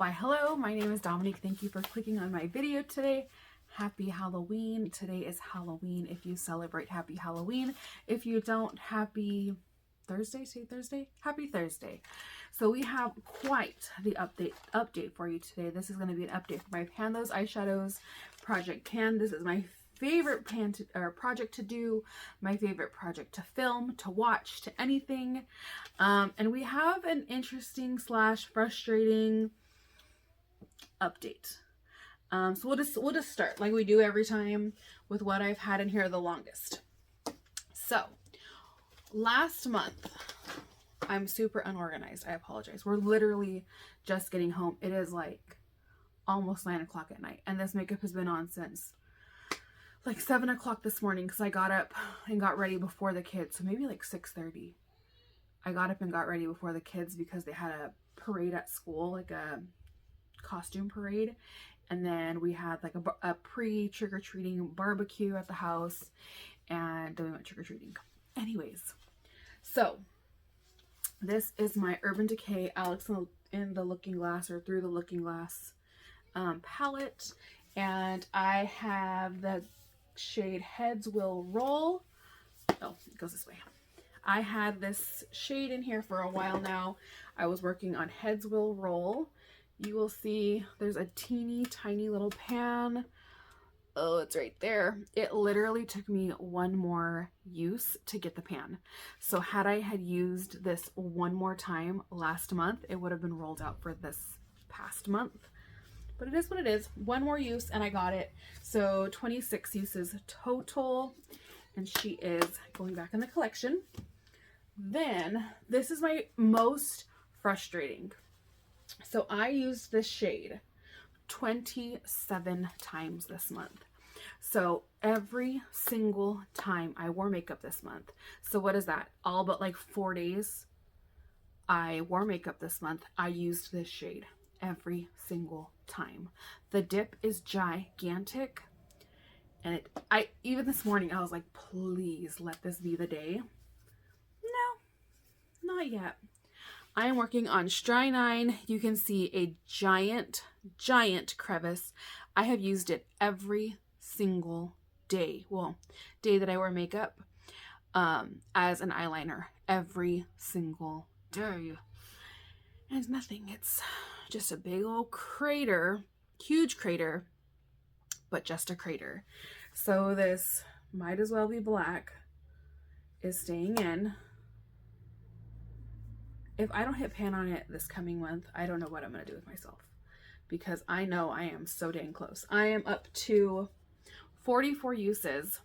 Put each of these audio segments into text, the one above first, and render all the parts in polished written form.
Why, hello, my name is Dominique. Thank you for clicking on my video today. Happy Halloween. Today is Halloween. If you celebrate, happy Halloween. If you don't, happy Thursday. Say Thursday. Happy Thursday. So we have quite the update for you today. This is going to be an update for my Pan Those Eyeshadows project pan. This is my favorite project to do, my favorite project to film, to watch, to anything. And we have an interesting / frustrating update. So we'll just start like we do every time with what I've had in here the longest. So last month, I'm super unorganized. I apologize. We're literally just getting home. It is like almost 9 o'clock at night, and this makeup has been on since like 7 o'clock this morning because I got up and got ready before the kids. So maybe like 6:30. I got up and got ready before the kids because they had a parade at school, like a costume parade. And then we had like a pre-trick-or-treating barbecue at the house, and then we went trick-or-treating. Anyways, so this is my Urban Decay Alex in the Looking Glass, or Through the Looking Glass palette, and I have the shade Heads Will Roll. Oh, it goes this way. I had this shade in here for a while now. I was working on Heads Will Roll. You will see there's a teeny tiny little pan. Oh, it's right there. It literally took me one more use to get the pan. So had I used this one more time last month, it would have been rolled out for this past month. But it is what it is. One more use and I got it. So 26 uses total. And she is going back in the collection. Then this is my most frustrating. So I used this shade 27 times this month. So every single time I wore makeup this month. So what is that? All but like 4 days I wore makeup this month. I used this shade every single time. The dip is gigantic. And even this morning I was like, please let this be the day. No, not yet. I am working on Stry 9. You can see a giant crevice. I have used it every single day. Well, day that I wear makeup as an eyeliner. Every single day. And nothing. It's just a big old crater. Huge crater. But just a crater. So this Might As Well Be Black is staying in. If I don't hit pan on it this coming month, I don't know what I'm going to do with myself, because I know I am so dang close. I am up to 44 uses.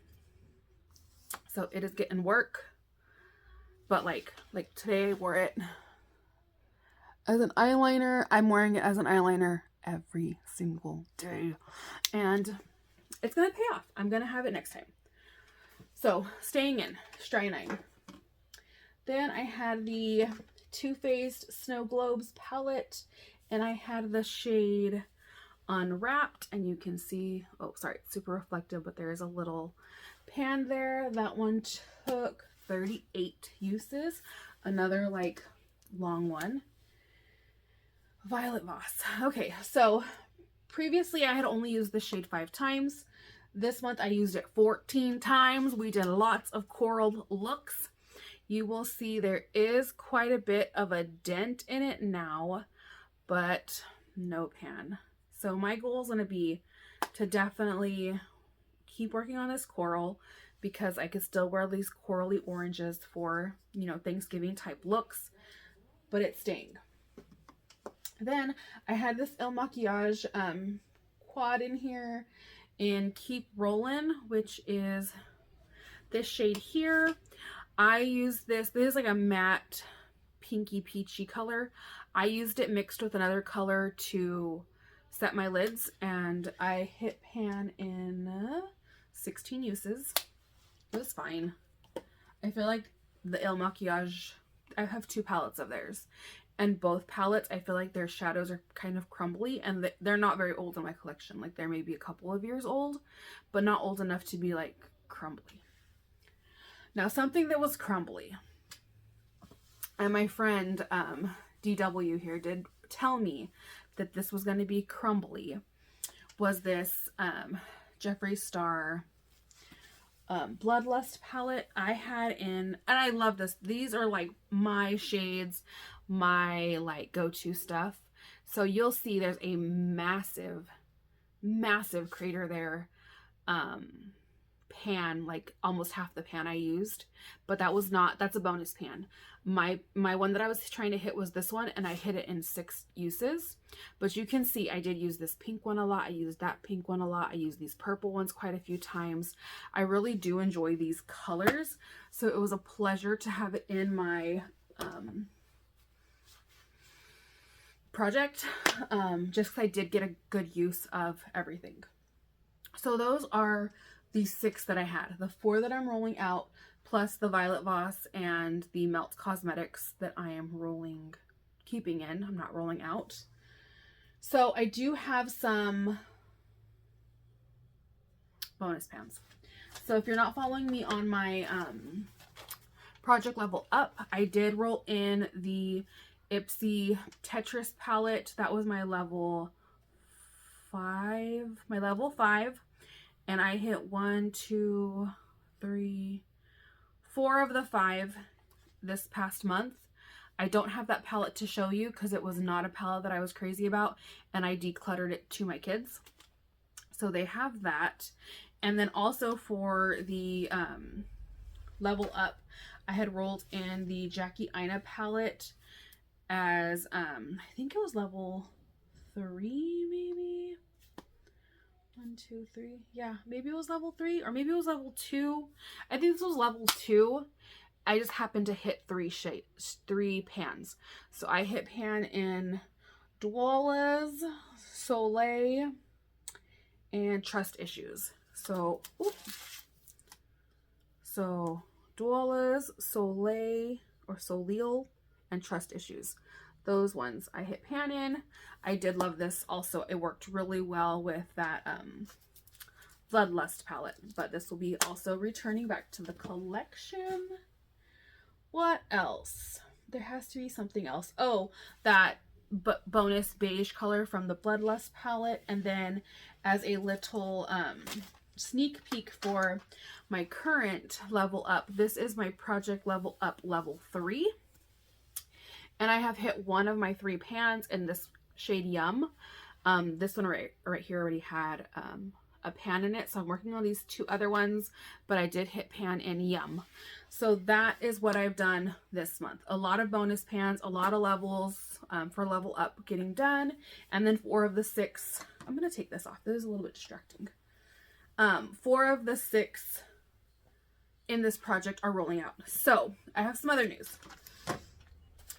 So it is getting work. But like today I wore it as an eyeliner. I'm wearing it as an eyeliner every single day. And it's going to pay off. I'm going to have it next time. So staying in, Stry 9. Then I had the Too Faced Snow Globes palette, and I had the shade Unwrapped, and you can see, oh sorry, it's super reflective, but there is a little pan there. That one took 38 uses. Another like long one. Violet Voss. Okay, so previously I had only used this shade 5 times. This month I used it 14 times. We did lots of coral looks. You will see there is quite a bit of a dent in it now, but no pan. So my goal is going to be to definitely keep working on this coral, because I could still wear these corally oranges for, you know, Thanksgiving type looks, but it's staying. Then I had this Il Makiage quad in here in Keep Rollin', which is this shade here. I used this is like a matte pinky peachy color. I used it mixed with another color to set my lids, and I hit pan in 16 uses. It was fine. I feel like the Il Makiage, I have 2 palettes of theirs, and both palettes I feel like their shadows are kind of crumbly, and they're not very old in my collection. Like they're maybe a couple of years old, but not old enough to be like crumbly. Now, something that was crumbly, and my friend DW here did tell me that this was going to be crumbly was this Jeffree Star Bloodlust palette I had in, and I love this. These are like my shades, my like go-to stuff. So you'll see there's a massive crater there. Pan, like almost half the pan I used, but that's a bonus pan. My one that I was trying to hit was this one, and I hit it in 6 uses. But you can see I did use this pink one a lot. I used that pink one a lot. I used these purple ones quite a few times. I really do enjoy these colors, so it was a pleasure to have it in my project, just because I did get a good use of everything. So those are the 6 that I had. The 4 that I'm rolling out, plus the Violet Voss and the Melt Cosmetics that I am keeping in. I'm not rolling out. So I do have some bonus pans. So if you're not following me on my project level up, I did roll in the Ipsy Tetris palette. That was my level 5. And I hit 1, 2, 3, 4 of the 5 this past month. I don't have that palette to show you because it was not a palette that I was crazy about, and I decluttered it to my kids. So they have that. And then also for the level up, I had rolled in the Jackie Aina palette as, I think it was level 3 maybe? 1, 2, 3. Yeah, maybe it was level 3 or maybe it was level 2. I think this was level 2. I just happened to hit 3 pans. So I hit pan in Dwala's, Soleil, and Trust Issues. So Dwala's, Soleil, and Trust Issues. Those ones I hit pan in. I did love this also. It worked really well with that Bloodlust palette, but this will be also returning back to the collection. What else? There has to be something else. Oh, that bonus beige color from the Bloodlust palette. And then as a little sneak peek for my current level up, this is my project level up level 3. And I have hit 1 of my 3 pans in this shade Yum. This one right here already had a pan in it, so I'm working on these 2 other ones, but I did hit pan in Yum. So that is what I've done this month. A lot of bonus pans, a lot of levels for level up getting done, and then 4 of the 6, I'm going to take this off. This is a little bit distracting. 4 of the 6 in this project are rolling out. So I have some other news.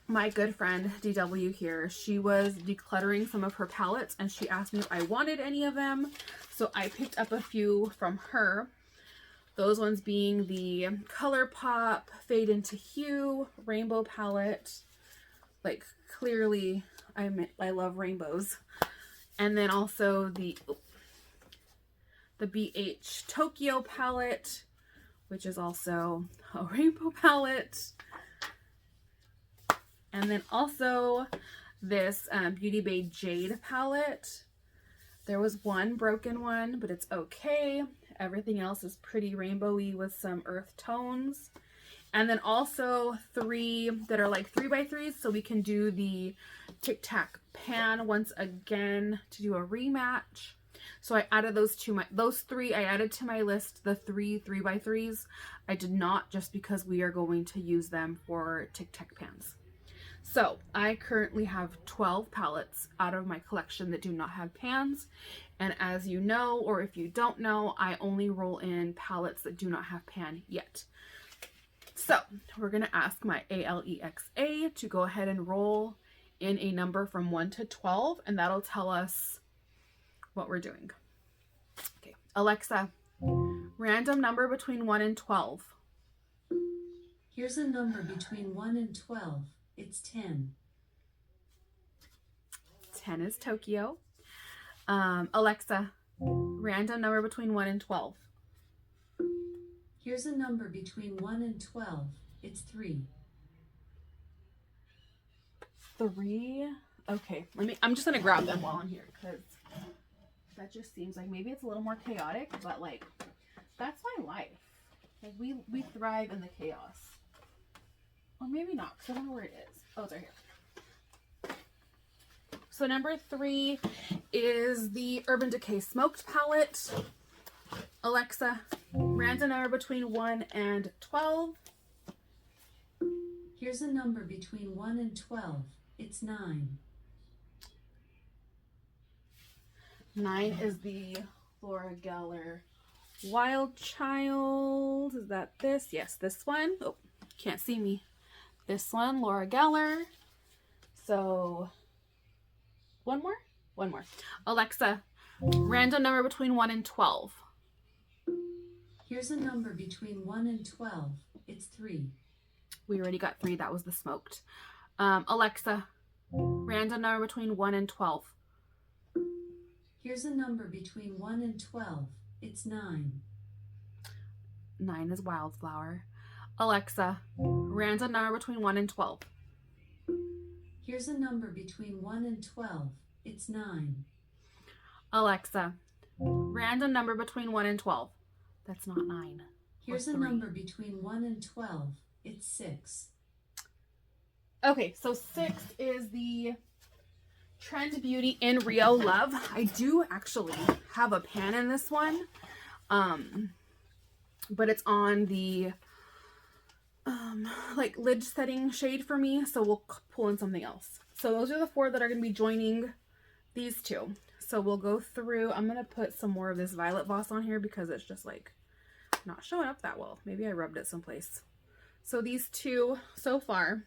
My good friend DW here, she was decluttering some of her palettes and she asked me if I wanted any of them. So I picked up a few from her. Those ones being the ColourPop Fade into Hue Rainbow palette. Like clearly I love rainbows. And then also the BH Tokyo palette, which is also a rainbow palette. And then also this Beauty Bay Jade palette. There was one broken one, but it's okay. Everything else is pretty rainbowy with some earth tones. And then also 3 that are like 3x3s, so we can do the Tic Tac pan once again to do a rematch. So I added those 3 I added to my list, the 3x3s. I did not, just because we are going to use them for Tic Tac pans. So I currently have 12 palettes out of my collection that do not have pans. And as you know, or if you don't know, I only roll in palettes that do not have pan yet. So we're going to ask my Alexa to go ahead and roll in a number from 1 to 12, and that'll tell us what we're doing. Okay, Alexa, random number between 1 and 12. Here's a number between 1 and 12. It's 10. 10 is Tokyo. Alexa, random number between 1 and 12. Here's a number between 1 and 12. It's 3. 3. Okay, I'm just gonna grab them while I'm here because that just seems like maybe it's a little more chaotic, but like that's my life. Like we thrive in the chaos. Or maybe not, because I don't know where it is. Oh, it's right here. So number 3 is the Urban Decay Smoked Palette. Alexa, random number between 1 and 12. Here's a number between 1 and 12. It's 9. 9 is the Laura Geller Wild Child. Is that this? Yes, this one. Oh, can't see me. This one, Laura Geller. So, one more? One more. Alexa, random number between 1 and 12. Here's a number between 1 and 12. It's 3. We already got 3. That was the smoked. Alexa, random number between 1 and 12. Here's a number between 1 and 12. It's 9. 9 is Wildflower. Alexa, random number between 1 and 12. Here's a number between 1 and 12. It's 9. Alexa, random number between 1 and 12. That's not 9. Here's a number between 1 and 12. It's 6. Okay, so 6 is the Trend Beauty in Rio Love. I do actually have a pan in this one, but it's on the like lid setting shade for me, so we'll pull in something else. So those are the 4 that are going to be joining these 2. So we'll go through. I'm going to put some more of this Violet Voss on here because it's just like not showing up that well. Maybe I rubbed it someplace. So these 2 so far.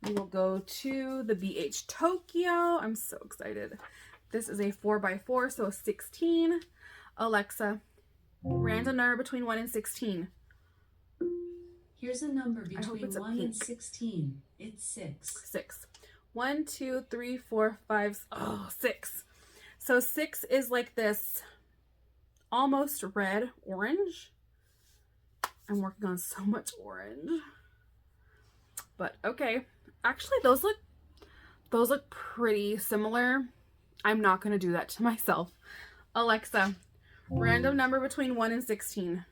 We will go to the BH Tokyo. I'm so excited. This is a 4x4, so a 16. Alexa, random number between 1 and 16. Here's a number between 1 and 16. It's 6. 6. 1, 2, 3, 4, 5. Oh, 6. So 6 is like this almost red orange. I'm working on so much orange. But okay. Actually, those look pretty similar. I'm not going to do that to myself. Alexa, random number between 1 and 16.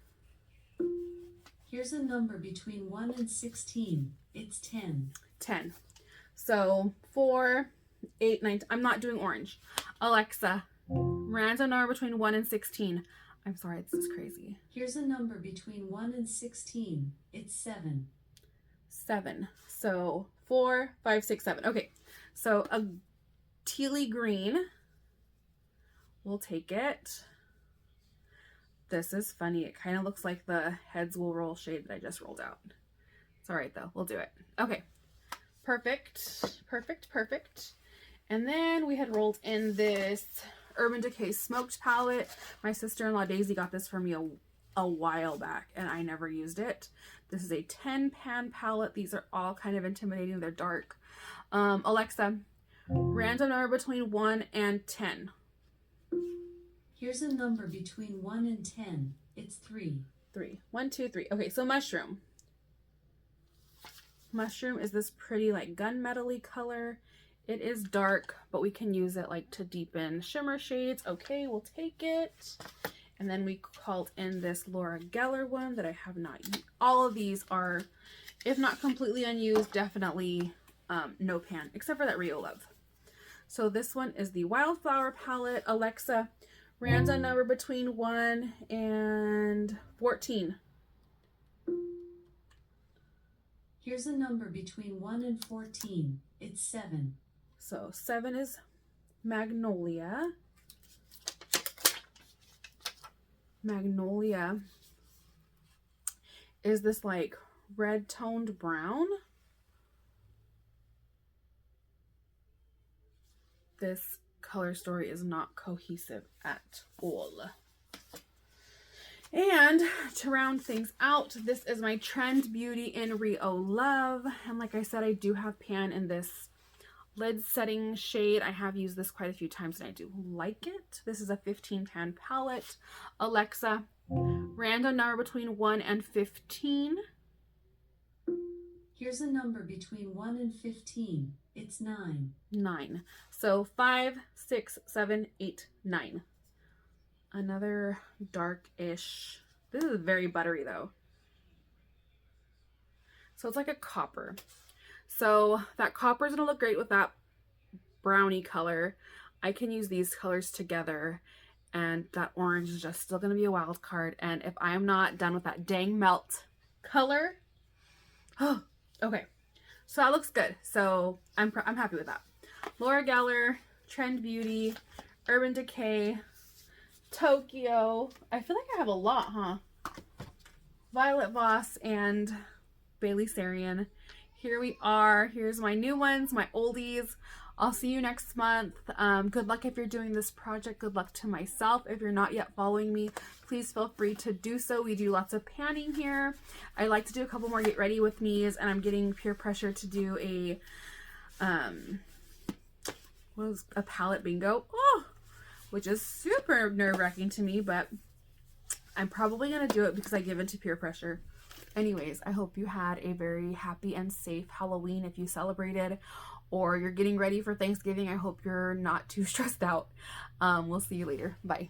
Here's a number between 1 and 16. It's 10. 10. So 4, 8, 9. I'm not doing orange. Alexa, random number between 1 and 16. I'm sorry, this is crazy. Here's a number between 1 and 16. It's 7. 7. So 4, 5, 6, 7. Okay, so a tealy green. We'll take it. This is funny. It kind of looks like the Heads Will Roll shade that I just rolled out. It's all right though. We'll do it. Okay, perfect, perfect, perfect. And then we had rolled in this Urban Decay Smoked palette. My sister-in-law Daisy got this for me a while back and I never used it. This is a 10 pan palette. These are all kind of intimidating. They're dark. Alexa, random number between 1 and 10. Here's a number between 1 and 10. It's 3. 3. 1, 2, 3. Okay, so mushroom. Mushroom is this pretty like gunmetal-y color. It is dark, but we can use it like to deepen shimmer shades. Okay, we'll take it. And then we called in this Laura Geller one that I have not used. All of these are, if not completely unused, definitely no pan, except for that Rio Love. So this one is the Wildflower palette. Alexa, random number between 1 and 14. Here's a number between 1 and 14. It's 7. So 7 is Magnolia. Magnolia is this like red toned brown. This color story is not cohesive at all. And to round things out, this is my Trend Beauty in Rio Love. And like I said, I do have pan in this lid setting shade. I have used this quite a few times and I do like it. This is a 15 pan palette. Alexa, random number between 1 and 15. Here's a number between 1 and 15. It's 9. 9. So 5, 6, 7, 8, 9. Another dark-ish. This is very buttery though. So it's like a copper. So that copper is going to look great with that brownie color. I can use these colors together, and that orange is just still going to be a wild card. And if I'm not done with that dang melt color, oh, okay. So that looks good. So I'm happy with that. Laura Geller, Trend Beauty, Urban Decay, Tokyo. I feel like I have a lot, huh? Violet Voss and Bailey Sarian. Here we are. Here's my new ones, my oldies. I'll see you next month. Good luck if you're doing this project. Good luck to myself. If you're not yet following me, please feel free to do so. We do lots of panning here. I like to do a couple more get ready with me's, and I'm getting peer pressure to do a palette bingo. Oh, which is super nerve-wracking to me, but I'm probably gonna do it because I give in to peer pressure. Anyways, I hope you had a very happy and safe Halloween if you celebrated, or you're getting ready for Thanksgiving. I hope you're not too stressed out. We'll see you later. Bye.